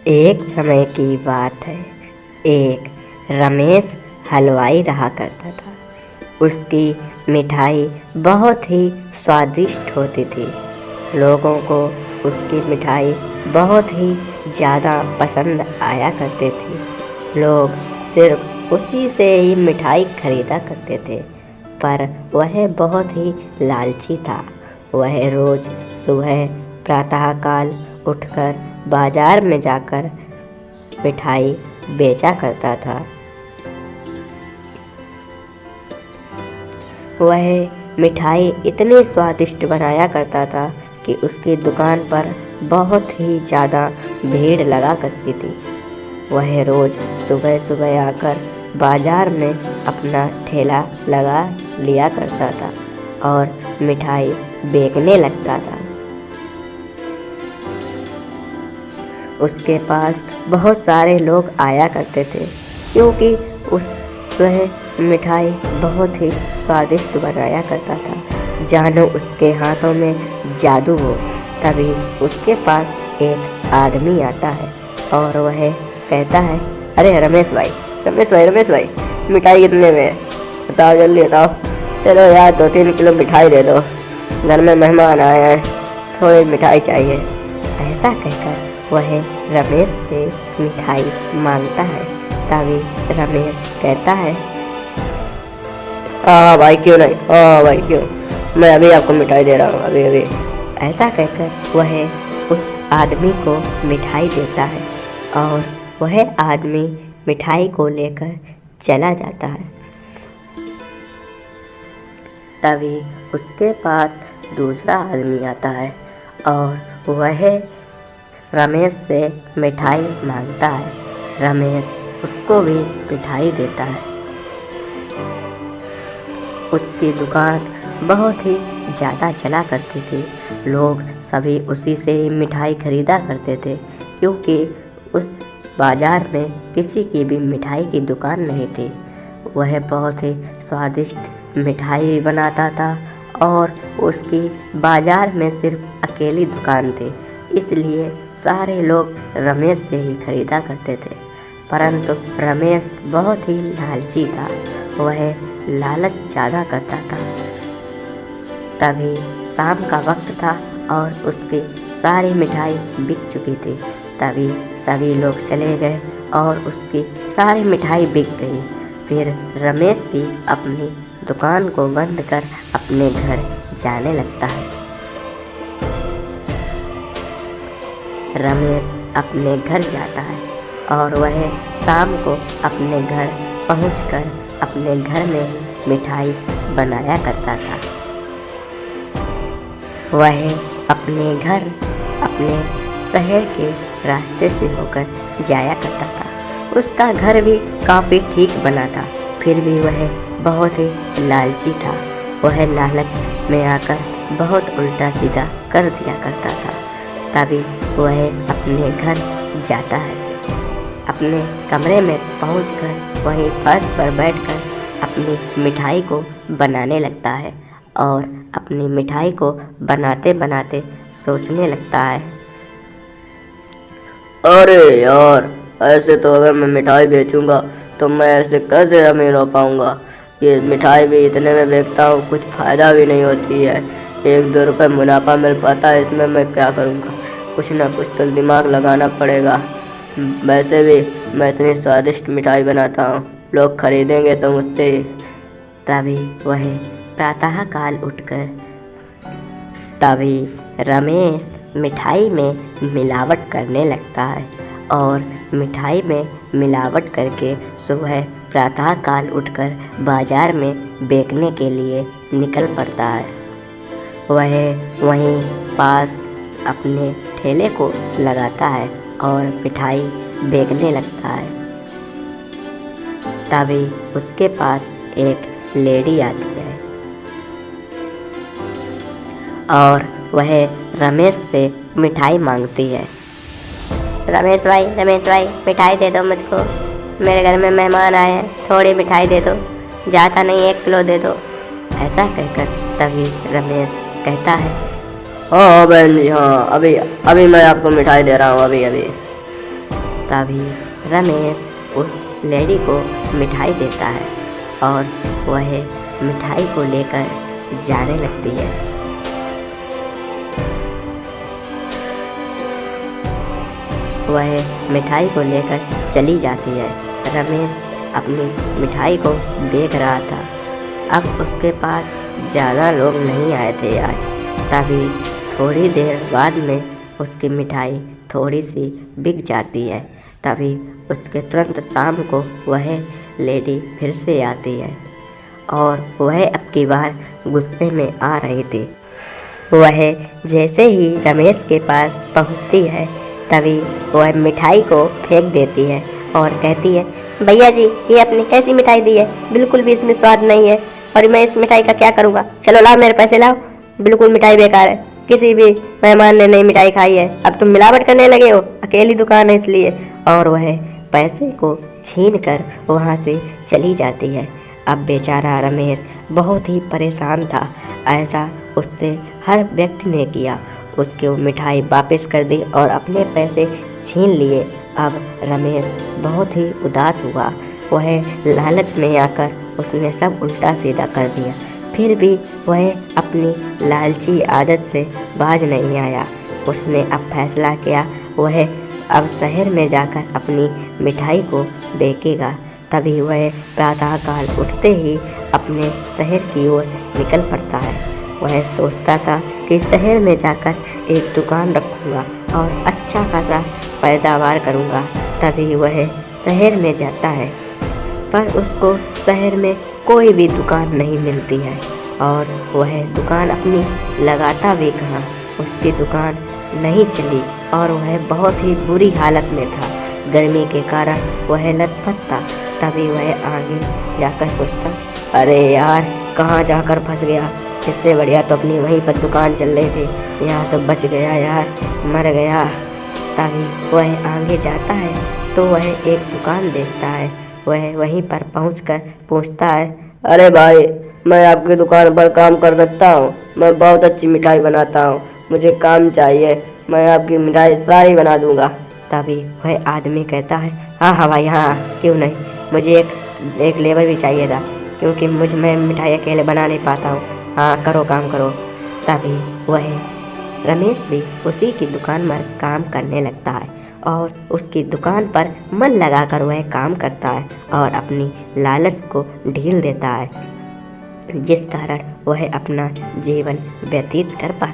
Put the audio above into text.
एक समय की बात है। एक रमेश हलवाई रहा करता था। उसकी मिठाई बहुत ही स्वादिष्ट होती थी। लोगों को उसकी मिठाई बहुत ही ज़्यादा पसंद आया करते थे। लोग सिर्फ उसी से ही मिठाई खरीदा करते थे। पर वह बहुत ही लालची था। वह रोज़ सुबह प्रातःकाल उठकर बाजार में जाकर मिठाई बेचा करता था। वह मिठाई इतनी स्वादिष्ट बनाया करता था कि उसकी दुकान पर बहुत ही ज़्यादा भीड़ लगा करती थी। वह रोज़ सुबह सुबह आकर बाजार में अपना ठेला लगा लिया करता था और मिठाई बेचने लगता था। उसके पास बहुत सारे लोग आया करते थे क्योंकि वह मिठाई बहुत ही स्वादिष्ट बनाया करता था। जानो उसके हाथों में जादू हो। तभी उसके पास एक आदमी आता है और वह कहता है, अरे रमेश भाई, मिठाई कितने में है? बताओ, जल्दी बताओ। चलो यार, 2-3 किलो मिठाई दे दो, घर में मेहमान आए हैं, थोड़ी मिठाई चाहिए। ऐसा कहकर वह रमेश से मिठाई मांगता है। तभी रमेश कहता है, हाँ भाई क्यों नहीं, हाँ भाई क्यों, मैं अभी आपको मिठाई दे रहा हूँ, अभी। ऐसा कहकर वह उस आदमी को मिठाई देता है और वह आदमी मिठाई को लेकर चला जाता है। तभी उसके पास दूसरा आदमी आता है और वह रमेश से मिठाई मांगता है। रमेश उसको भी मिठाई देता है। उसकी दुकान बहुत ही ज़्यादा चला करती थी। लोग सभी उसी से मिठाई खरीदा करते थे क्योंकि उस बाज़ार में किसी की भी मिठाई की दुकान नहीं थी। वह बहुत ही स्वादिष्ट मिठाई बनाता था और उसकी बाज़ार में सिर्फ अकेली दुकान थी, इसलिए सारे लोग रमेश से ही खरीदा करते थे। परंतु रमेश बहुत ही लालची था। वह लालच ज़्यादा करता था। तभी शाम का वक्त था और उसकी सारी मिठाई बिक चुकी थी। तभी सभी लोग चले गए और उसकी सारी मिठाई बिक गई। फिर रमेश भी अपनी दुकान को बंद कर अपने घर जाने लगता है। रमेश अपने घर जाता है और वह शाम को अपने घर पहुंचकर अपने घर में मिठाई बनाया करता था। वह अपने घर अपने शहर के रास्ते से होकर जाया करता था। उसका घर भी काफ़ी ठीक बना था, फिर भी वह बहुत ही लालची था। वह लालच में आकर बहुत उल्टा सीधा कर दिया करता था। तभी वह अपने घर जाता है। अपने कमरे में पहुंचकर वहीं फर्श पर बैठकर अपनी मिठाई को बनाने लगता है और अपनी मिठाई को बनाते बनाते सोचने लगता है, अरे यार, ऐसे तो अगर मैं मिठाई बेचूंगा तो मैं ऐसे कैसे अमीर हो पाऊंगा। ये मिठाई भी इतने में बेचता हूँ, कुछ फ़ायदा भी नहीं होती है। 1-2 रुपये मुनाफा मिल पाता है, इसमें मैं क्या करूँगा। कुछ ना कुछ तो दिमाग लगाना पड़ेगा। वैसे भी मैं इतनी स्वादिष्ट मिठाई बनाता हूँ, लोग खरीदेंगे तो मुझसे ही। तभी वह प्रातःकाल उठकर तभी रमेश मिठाई में मिलावट करने लगता है और मिठाई में मिलावट करके सुबह प्रातःकाल उठकर बाज़ार में बेचने के लिए निकल पड़ता है। वह वहीं पास अपने ठेले को लगाता है और मिठाई बेचने लगता है। तभी उसके पास एक लेडी आती है और वह रमेश से मिठाई मांगती है। रमेश भाई, मिठाई दे दो मुझको, मेरे घर में मेहमान आए हैं, थोड़ी मिठाई दे दो, ज़्यादा नहीं 1 किलो दे दो। ऐसा कहकर तभी रमेश कहता है, हाँ बहन जी, हाँ, अभी मैं आपको मिठाई दे रहा हूँ, अभी। तभी रमेश उस लेडी को मिठाई देता है और वह मिठाई को लेकर जाने लगती है। वह मिठाई को लेकर चली जाती है। रमेश अपनी मिठाई को देख रहा था। अब उसके पास ज़्यादा लोग नहीं आए थे आज। तभी थोड़ी देर बाद में उसकी मिठाई थोड़ी सी बिक जाती है। तभी उसके तुरंत शाम को वह लेडी फिर से आती है और वह अब की बार गुस्से में आ रही थी। वह जैसे ही रमेश के पास पहुंचती है तभी वह मिठाई को फेंक देती है और कहती है, भैया जी ये आपने कैसी मिठाई दी है, बिल्कुल भी इसमें स्वाद नहीं है और मैं इस मिठाई का क्या करूँगा, चलो लाओ मेरे पैसे लाओ, बिल्कुल मिठाई बेकार है, किसी भी मेहमान ने नई मिठाई खाई है, अब तुम मिलावट करने लगे हो, अकेली दुकान है इसलिए। और वह पैसे को छीन कर वहाँ से चली जाती है। अब बेचारा रमेश बहुत ही परेशान था। ऐसा उससे हर व्यक्ति ने किया, उसकी मिठाई वापस कर दी और अपने पैसे छीन लिए। अब रमेश बहुत ही उदास हुआ। वह लालच में आकर उसने सब उल्टा सीधा कर दिया। फिर भी वह अपनी लालची आदत से बाज नहीं आया। उसने अब फैसला किया वह अब शहर में जाकर अपनी मिठाई को बेचेगा। तभी वह प्रातःकाल उठते ही अपने शहर की ओर निकल पड़ता है। वह सोचता था कि शहर में जाकर एक दुकान रखूँगा और अच्छा खासा पैदावार करूँगा। तभी वह शहर में जाता है पर उसको शहर में कोई भी दुकान नहीं मिलती है और वह दुकान अपनी लगाता भी कहाँ, उसकी दुकान नहीं चली और वह बहुत ही बुरी हालत में था। गर्मी के कारण वह लथपथ था। तभी वह आगे जाकर सोचता, अरे यार कहाँ जाकर फंस गया, इससे बढ़िया तो अपनी वहीं पर दुकान चल रही थी, यहाँ तो बच गया यार, मर गया। तभी वह आगे जाता है तो वह एक दुकान देखता है। वह वहीं पर पहुंचकर पूछता है, अरे भाई मैं आपकी दुकान पर काम कर सकता हूँ, मैं बहुत अच्छी मिठाई बनाता हूँ, मुझे काम चाहिए, मैं आपकी मिठाई सारी बना दूँगा। तभी वह आदमी कहता है, हाँ भाई हाँ, क्यों नहीं, मुझे एक लेबर भी चाहिए था क्योंकि मैं मिठाई अकेले बना नहीं पाता हूँ, हाँ करो काम करो। तभी वह रमेश भी उसी की दुकान पर काम करने लगता है और उसकी दुकान पर मन लगाकर वह काम करता है और अपनी लालच को ढील देता है, जिस कारण वह अपना जीवन व्यतीत कर पाता है।